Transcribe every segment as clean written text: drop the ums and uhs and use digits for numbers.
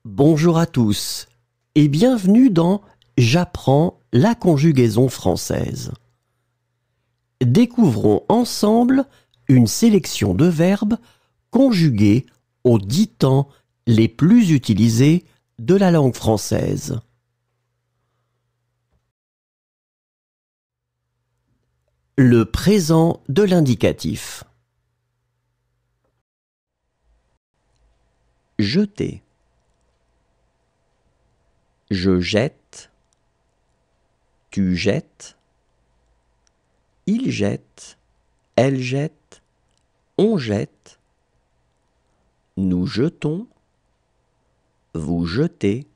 Bonjour à tous et bienvenue dans J'apprends la conjugaison française. Découvrons ensemble une sélection de verbes conjugués aux 10 temps les plus utilisés de la langue française. Le présent de l'indicatif. Jeter. Je jette. Tu jettes. Il jette. Elle jette. On jette. Nous jetons. Vous jetez.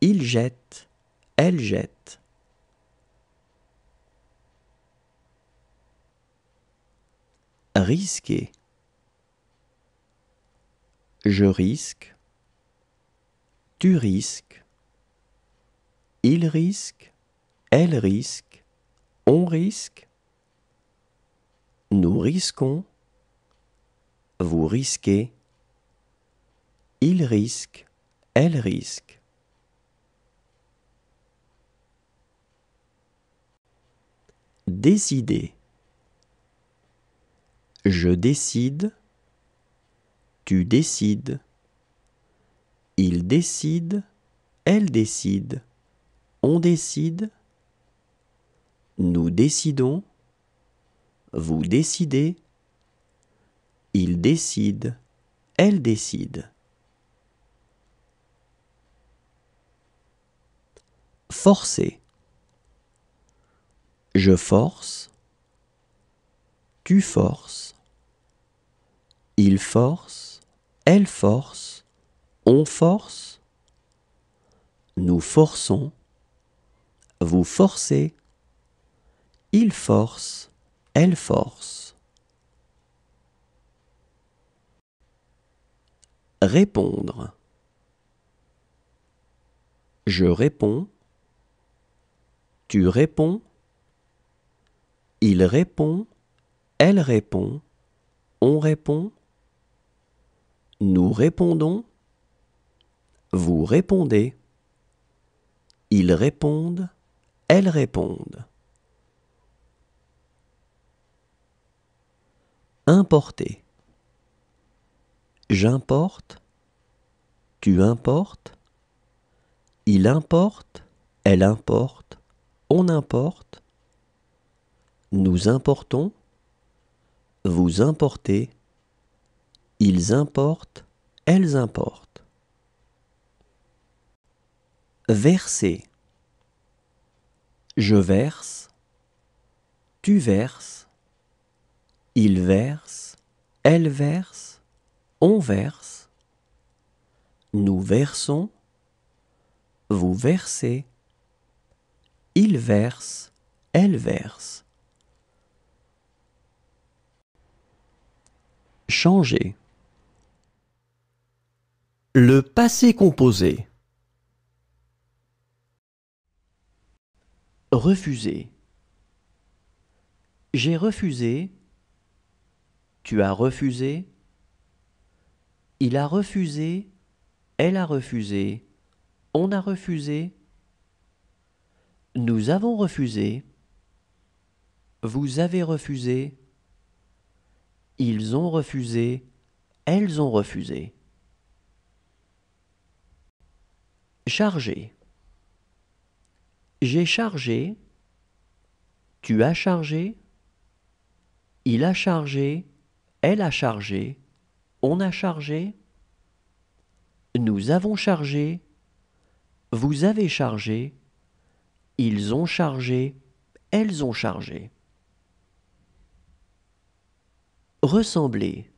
Il jette. Elle jette. Risquer. Je risque. Tu risques. Il risque. Elle risque. On risque. Nous risquons. Vous risquez. Il risque. Elle risque. Décider. Je décide. Tu décides. Il décide. Elle décide. On décide. Nous décidons. Vous décidez. Il décide. Elle décide. Forcer. Je force. Tu forces. Il force. Elle force. On force. Nous forçons. Vous forcez. Il force. Elle force. Répondre. Je réponds. Tu réponds. Il répond. Elle répond. On répond. Nous répondons. Vous répondez. Ils répondent. Elles répondent. Importer. J'importe. Tu importes. Il importe. Elle importe. On importe. Nous importons. Vous importez. Ils importent. Elles importent. Verser. Je verse. Tu verses. Il verse. Elle verse. On verse. Nous versons. Vous versez. Il verse. Elle verse. Changer. Le passé composé. Refuser. J'ai refusé. Tu as refusé. Il a refusé. Elle a refusé. On a refusé. Nous avons refusé. Vous avez refusé. Ils ont refusé. Elles ont refusé. Charger. J'ai chargé. Tu as chargé. Il a chargé. Elle a chargé. On a chargé. Nous avons chargé. Vous avez chargé. Ils ont chargé. Elles ont chargé. Ressembler.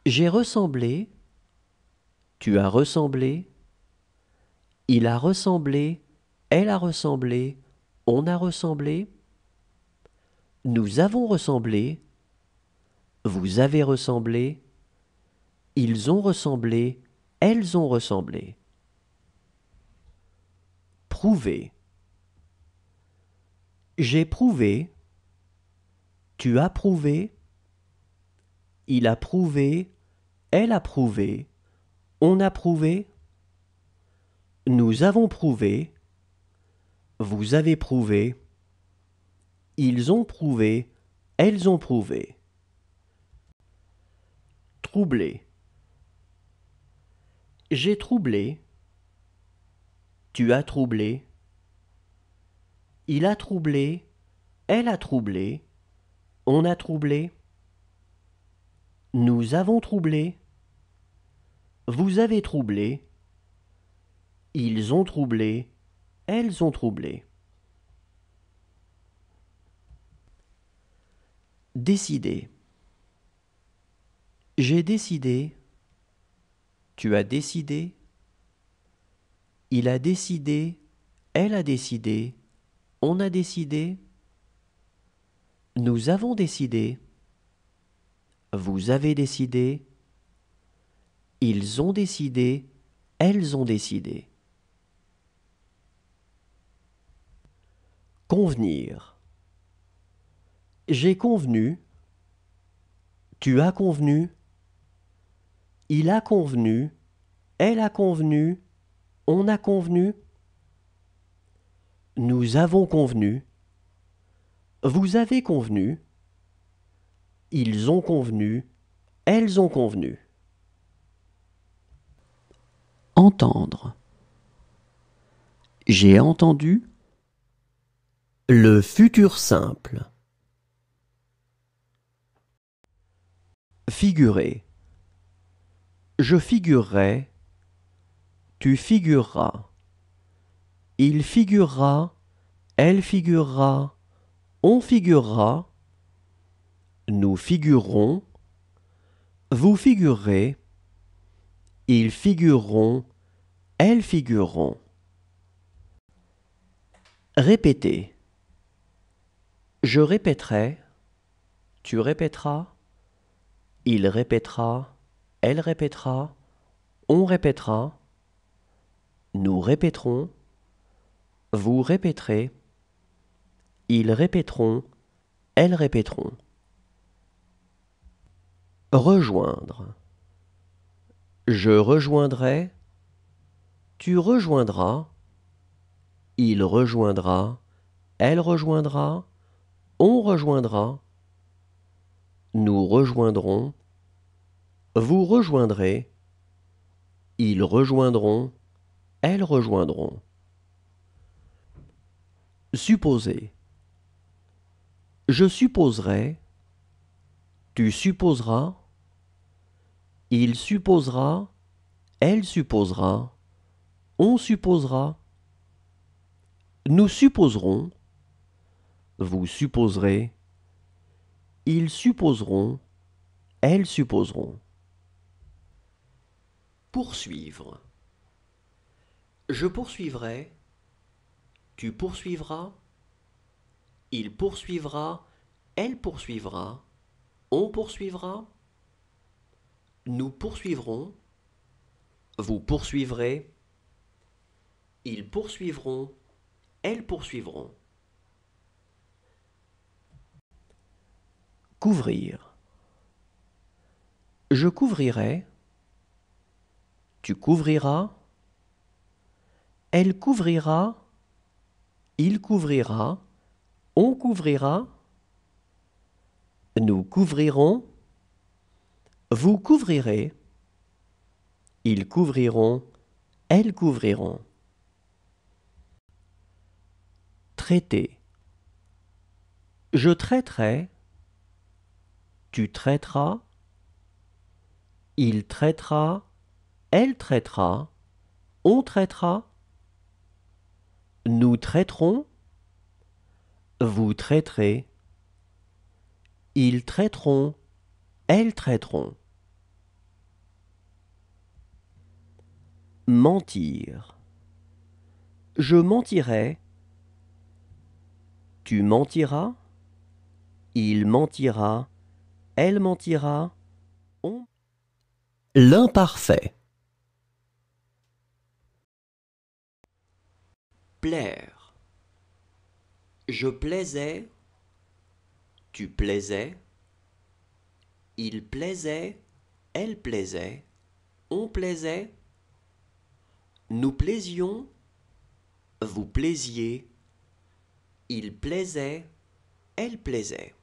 J'ai ressemblé. Tu as ressemblé. Il a ressemblé. Elle a ressemblé. On a ressemblé. Nous avons ressemblé. Vous avez ressemblé. Ils ont ressemblé. Elles ont ressemblé. Prouver. J'ai prouvé. Tu as prouvé. Il a prouvé. Elle a prouvé. On a prouvé. Nous avons prouvé. Vous avez prouvé. Ils ont prouvé. Elles ont prouvé. Troubler. J'ai troublé. Tu as troublé. Il a troublé. Elle a troublé. On a troublé. Nous avons troublé. Vous avez troublé. Ils ont troublé. Elles ont troublé. Décider. J'ai décidé. Tu as décidé. Il a décidé. Elle a décidé. On a décidé. Nous avons décidé. Vous avez décidé. Ils ont décidé. Elles ont décidé. Convenir. J'ai convenu. Tu as convenu. Il a convenu. Elle a convenu. On a convenu. Nous avons convenu. Vous avez convenu. Ils ont convenu. Elles ont convenu. Entendre. J'ai entendu. Le futur simple. Figurer. Je figurerai. Tu figureras. Il figurera. Elle figurera. On figurera. Nous figurerons. Vous figurerez. Ils figureront. Elles figureront. Répéter. Je répéterai. Tu répéteras. Il répétera. Elle répétera. On répétera. Nous répéterons. Vous répéterez. Ils répéteront. Elles répéteront. Rejoindre. Je rejoindrai. Tu rejoindras. Il rejoindra. Elle rejoindra. On rejoindra. Nous rejoindrons. Vous rejoindrez. Ils rejoindront. Elles rejoindront. Supposer. Je supposerai. Tu supposeras. Il supposera. Elle supposera. On supposera. Nous supposerons. Vous supposerez. Ils supposeront. Elles supposeront. Poursuivre. Je poursuivrai. Tu poursuivras. Il poursuivra. Elle poursuivra. On poursuivra. Nous poursuivrons. Vous poursuivrez. Ils poursuivront. Elles poursuivront. Couvrir. Je couvrirai. Tu couvriras. Elle couvrira. Il couvrira. On couvrira. Nous couvrirons. Vous couvrirez. Ils couvriront. Elles couvriront. Traiter. Je traiterai. Tu traiteras. Il traitera. Elle traitera. On traitera. Nous traiterons. Vous traiterez. Ils traiteront. Elles traiteront. Mentir. Je mentirai. Tu mentiras. Il mentira. Elle mentira. On... L'imparfait. Plaire. Je plaisais. Tu plaisais. Il plaisait. Elle plaisait. on plaisait, nous plaisions, vous plaisiez, il plaisait, elle plaisait.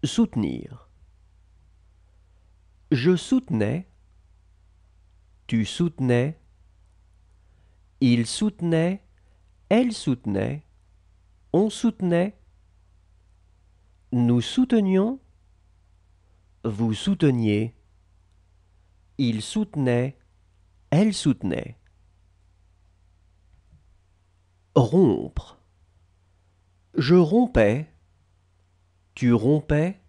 Soutenir. Je soutenais, tu soutenais, il soutenait, elle soutenait, on soutenait, nous soutenions, vous souteniez, il soutenait, elle soutenait. Rompre. Je rompais, tu rompais,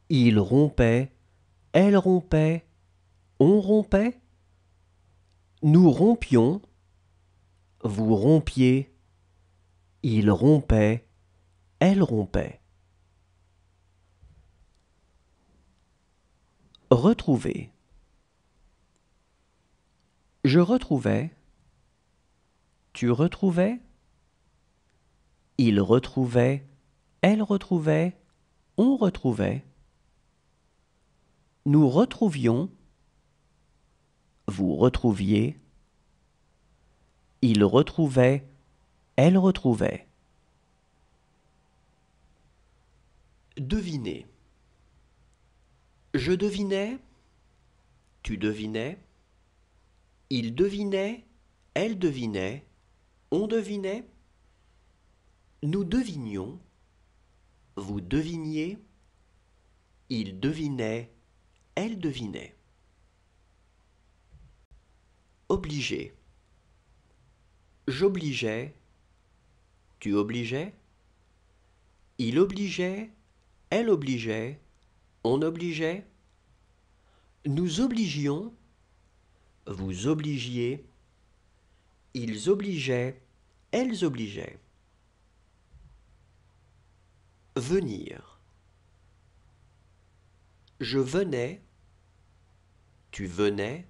il rompait, elle rompait, on rompait, nous rompions, vous rompiez, il rompait, elle rompait. Retrouver. Je retrouvais, tu retrouvais, il retrouvait, elle retrouvait, on retrouvait, nous retrouvions, vous retrouviez, il retrouvait, elle retrouvait. Deviner. Je devinais, tu devinais, il devinait, elle devinait, on devinait, nous devinions, vous deviniez, il devinait, elle devinait. Obliger. J'obligeais, tu obligeais, il obligeait, elle obligeait, on obligeait, nous obligions, vous obligiez, ils obligeaient, elles obligeaient. Venir. Je venais, tu venais,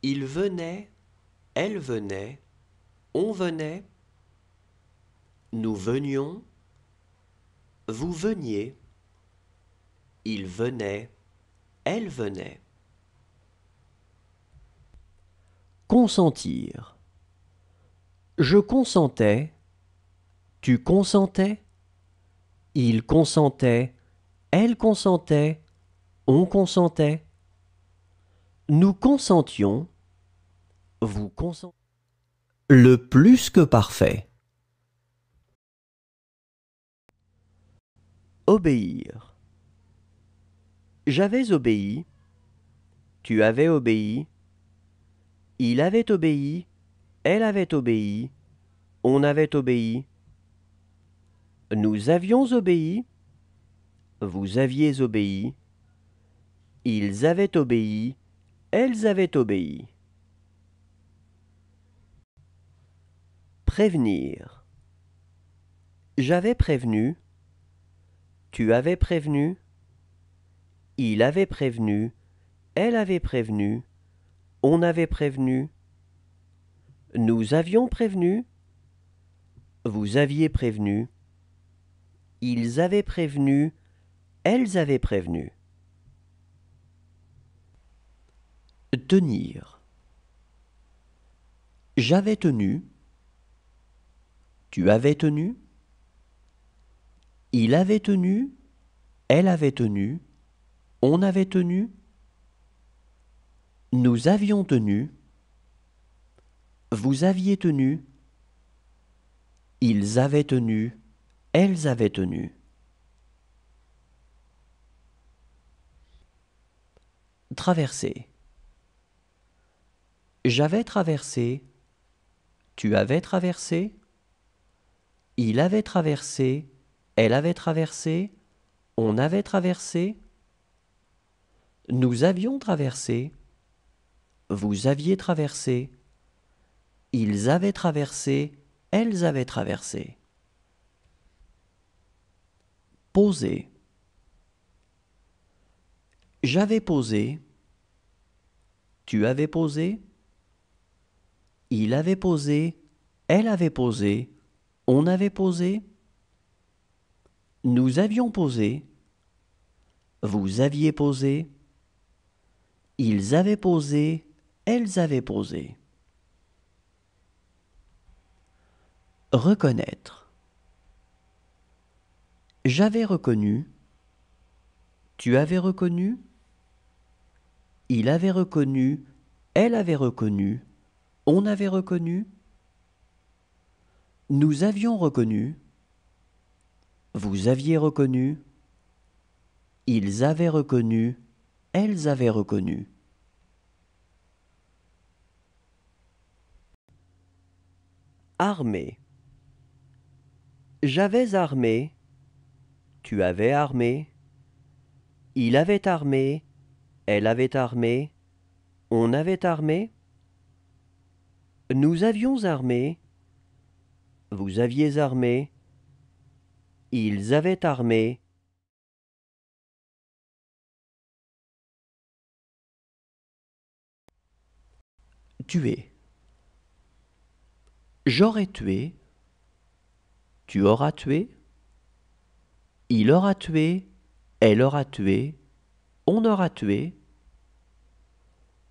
il venait, elle venait, on venait, nous venions, vous veniez, il venait, elle venait. Consentir. Je consentais, tu consentais, il consentait, elle consentait, on consentait, nous consentions, vous consentiez. Le plus que parfait. Obéir. J'avais obéi, tu avais obéi, il avait obéi, elle avait obéi, on avait obéi, nous avions obéi, vous aviez obéi, ils avaient obéi, elles avaient obéi. Prévenir. J'avais prévenu, tu avais prévenu, il avait prévenu, elle avait prévenu, on avait prévenu, nous avions prévenu, vous aviez prévenu, ils avaient prévenu, elles avaient prévenu. Tenir. J'avais tenu, tu avais tenu, il avait tenu, elle avait tenu, on avait tenu, nous avions tenu, vous aviez tenu, ils avaient tenu, elles avaient tenu. Traverser. J'avais traversé, tu avais traversé, il avait traversé, elle avait traversé, on avait traversé, nous avions traversé, vous aviez traversé, ils avaient traversé, elles avaient traversé. Poser. J'avais posé, tu avais posé, il avait posé, elle avait posé, on avait posé, nous avions posé, Vous aviez posé. Ils avaient posé. Elles avaient posé. Reconnaître. J'avais reconnu. Tu avais reconnu. Il avait reconnu. Elle avait reconnu. On avait reconnu. Nous avions reconnu. Vous aviez reconnu. Ils avaient reconnu. Elles avaient reconnu. Armé. J'avais armé. Tu avais armé. Il avait armé. Elle avait armé. On avait armé. Nous avions armé. Vous aviez armé. Ils avaient armé. Tuer. J'aurais tué. Tu auras tué. Il aura tué. Elle aura tué. On aura tué.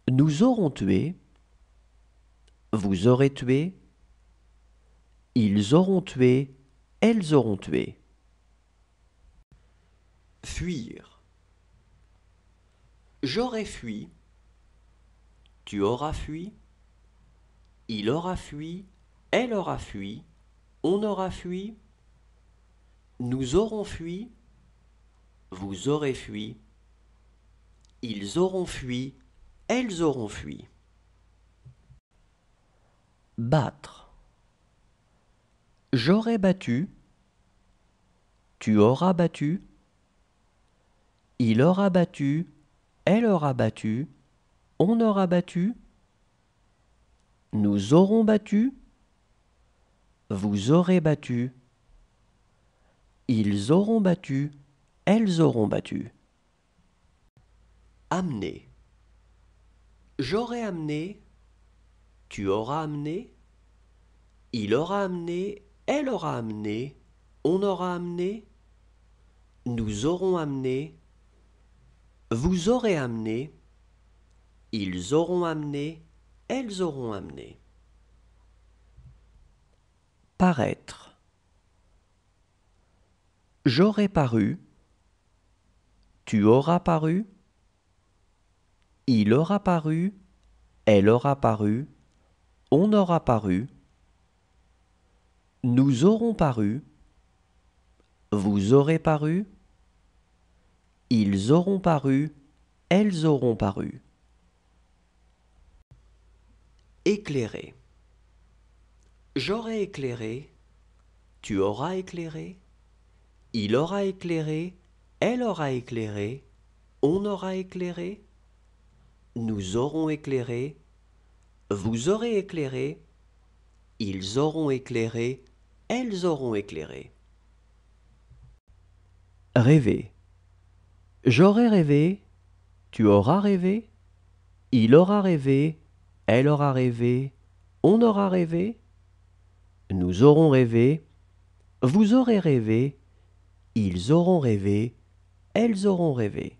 Nous aurons tué. Vous aurez tué. Ils auront tué. Elles auront tué. Fuir. J'aurais fui. Tu auras fui. Il aura fui. Elle aura fui. On aura fui. Nous aurons fui. Vous aurez fui. Ils auront fui. Elles auront fui. Battre. J'aurais battu. Tu auras battu. Il aura battu. Elle aura battu. On aura battu. Nous aurons battu. Vous aurez battu. Ils auront battu. Elles auront battu. Amener. J'aurais amené. Tu auras amené. Il aura amené. Elle aura amené. On aura amené. Nous aurons amené. Vous aurez amené. Ils auront amené. Elles auront amené. Paraître. J'aurais paru. Tu auras paru. Il aura paru. Elle aura paru. On aura paru. Nous aurons paru. Vous aurez paru. Ils auront paru. Elles auront paru. Éclairer. J'aurai éclairé. Tu auras éclairé. Il aura éclairé. Elle aura éclairé. On aura éclairé. Nous aurons éclairé. Vous aurez éclairé. Ils auront éclairé. Elles auront éclairé. Rêver. J'aurai rêvé. Tu auras rêvé. Il aura rêvé. Elle aura rêvé. On aura rêvé. Nous aurons rêvé. Vous aurez rêvé. Ils auront rêvé. Elles auront rêvé.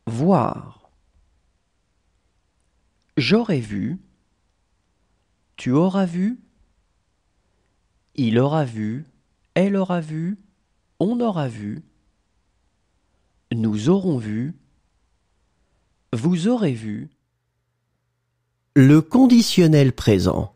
Voir. J'aurai vu. Tu auras vu. Il aura vu. Elle aura vu. On aura vu. Nous aurons vu. Vous aurez vu. Le conditionnel présent.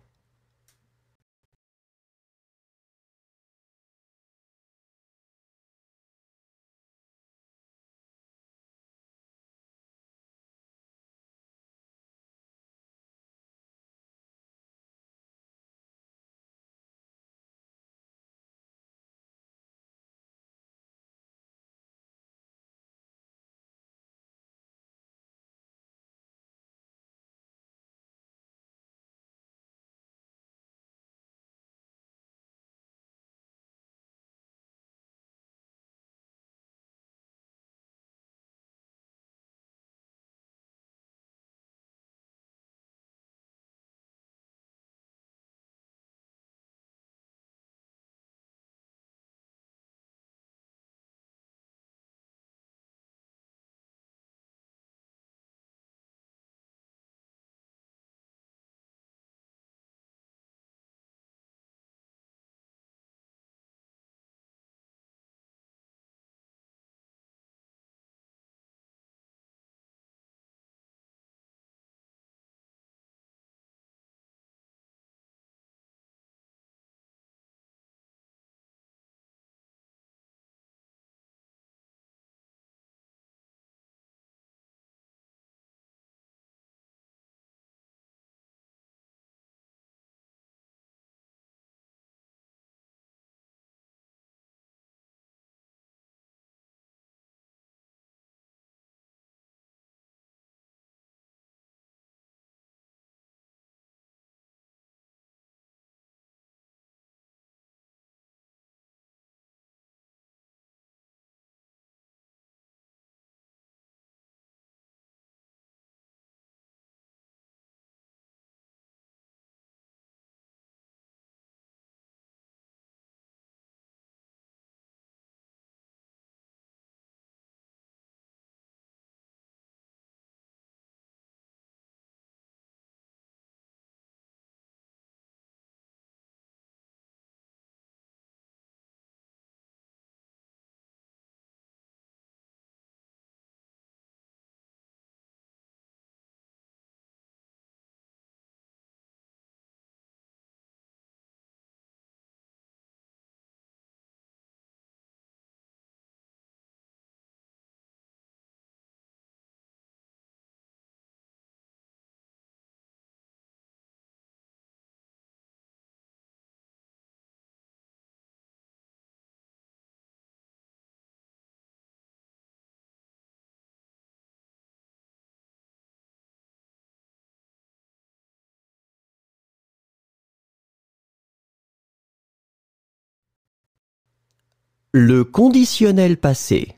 Le conditionnel passé.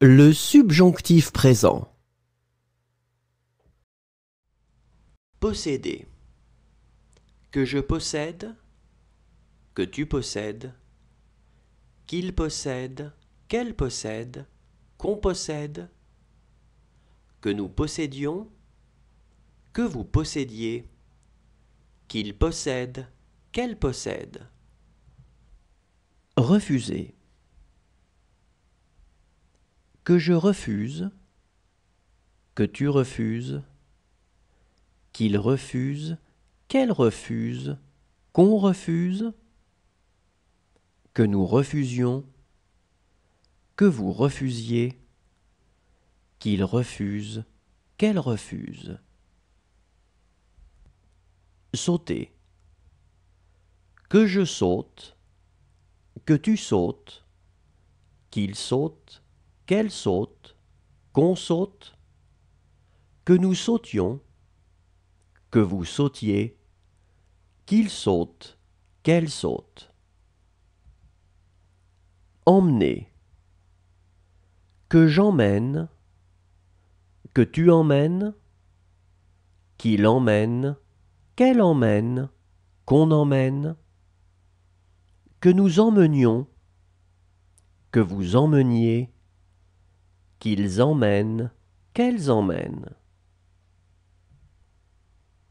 Le subjonctif présent. Posséder. Que je possède, que tu possèdes, qu'il possède, qu'elle possède, qu'on possède, que nous possédions, que vous possédiez, qu'il possède, qu'elle possède. Refuser. Que je refuse, que tu refuses, qu'il refuse, qu'elle refuse, qu'on refuse, que nous refusions, que vous refusiez, qu'il refuse, qu'elle refuse. Sauter. Que je saute, que tu sautes, qu'il saute, qu'elle saute, qu'on saute, que nous sautions, que vous sautiez, qu'il saute, qu'elle saute. Emmener. Que j'emmène, que tu emmènes, qu'il emmène, qu'elle emmène, qu'on emmène, que nous emmenions, que vous emmeniez, qu'ils emmènent, qu'elles emmènent.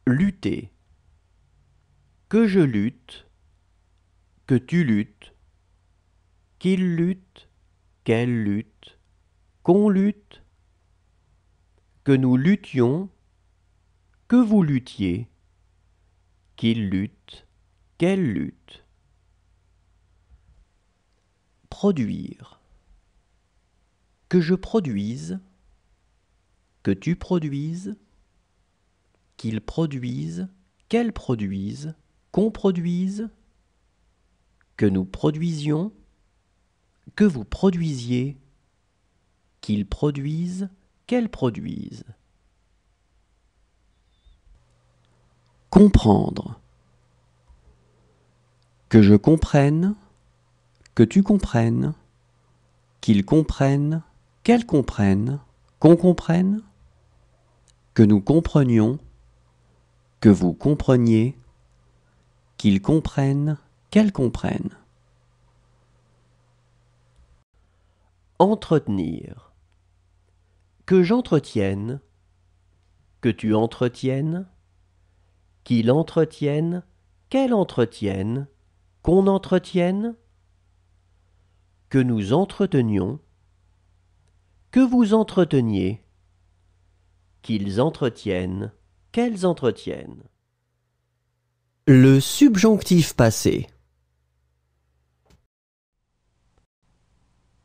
Lutter. Que je lutte, que tu luttes, qu'il lutte, qu'elle lutte, qu'on lutte, que nous luttions, que vous luttiez, qu'il lutte, Quelle lutte? Produire. Que je produise, que tu produises, qu'il produise, qu'elle produise, qu'on produise, que nous produisions, que vous produisiez, qu'ils produisent, qu'elles produisent. Comprendre. Que je comprenne, que tu comprennes, qu'ils comprennent, qu'elles comprennent, qu'on comprenne, que nous comprenions, que vous compreniez, qu'ils comprennent, qu'elles comprennent. Entretenir. Que j'entretienne, que tu entretiennes, qu'il entretienne, qu'elle entretienne, qu'on entretienne, que nous entretenions, que vous entreteniez, qu'ils entretiennent, qu'elles entretiennent. Le subjonctif passé.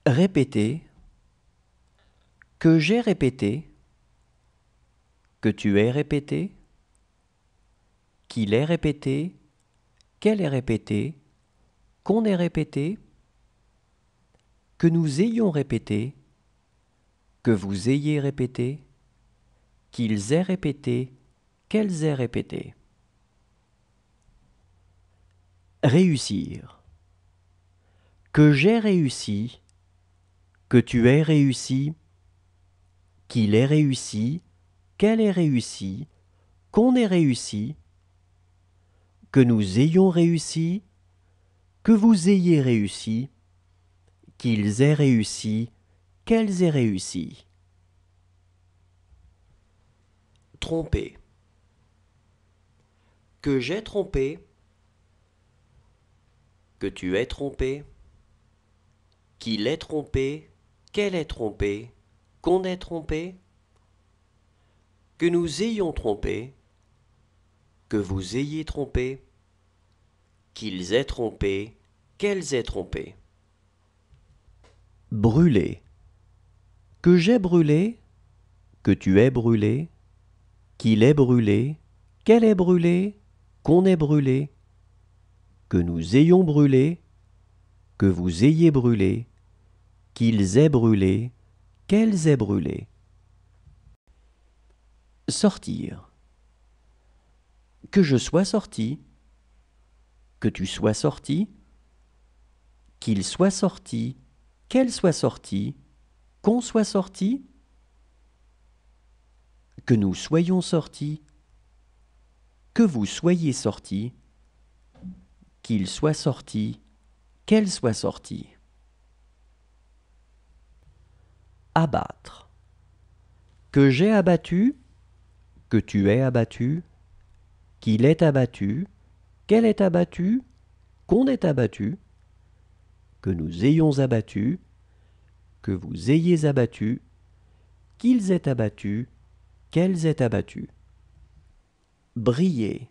Répéter. Que j'ai répété, que tu aies répété, qu'il ait répété, qu'elle ait répété, qu'on ait répété, que nous ayons répété, que vous ayez répété, qu'ils aient répété, qu'elles aient répété. Réussir. Que j'ai réussi, que tu aies réussi, qu'il ait réussi, qu'elle ait réussi, qu'on ait réussi, que nous ayons réussi, que vous ayez réussi, qu'ils aient réussi, qu'elles aient réussi. Tromper. Que j'ai trompé, que tu aies trompé, qu'il ait trompé, qu'elle ait trompé, qu'on ait trompé, que nous ayons trompé, que vous ayez trompé, qu'ils aient trompé, qu'elles aient trompé. Brûler. Que j'ai brûlé, que tu aies brûlé, qu'il ait brûlé, qu'elle ait brûlé, qu'on ait brûlé, que nous ayons brûlé, que vous ayez brûlé, qu'ils aient brûlé, qu'elles aient brûlé. Sortir. Que je sois sorti, que tu sois sorti, qu'il soit sorti, qu'elle soit sortie, qu'on soit sorti, que nous soyons sortis, que vous soyez sortis, qu'il soit sorti, qu'elle soit sortie. Abattre. Que j'ai abattu, que tu aies abattu, qu'il ait abattu, qu'elle ait abattu, qu'on ait abattu, que nous ayons abattu, que vous ayez abattu, qu'ils aient abattu, qu'elles aient abattu. Briller.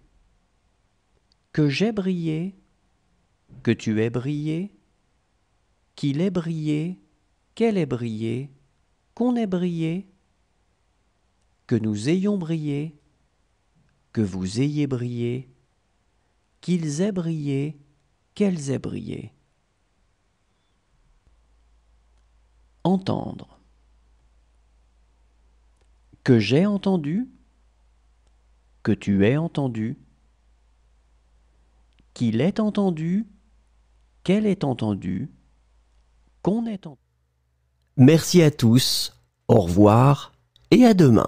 Que j'ai brillé, que tu aies brillé, qu'il ait brillé, qu'elle ait brillé, qu'on ait brillé, que nous ayons brillé, que vous ayez brillé, qu'ils aient brillé, qu'elles aient brillé. Entendre. Que j'ai entendu, que tu aies entendu, qu'il ait entendu, qu'elle ait entendu, qu'on ait entendu. Merci à tous, au revoir et à demain.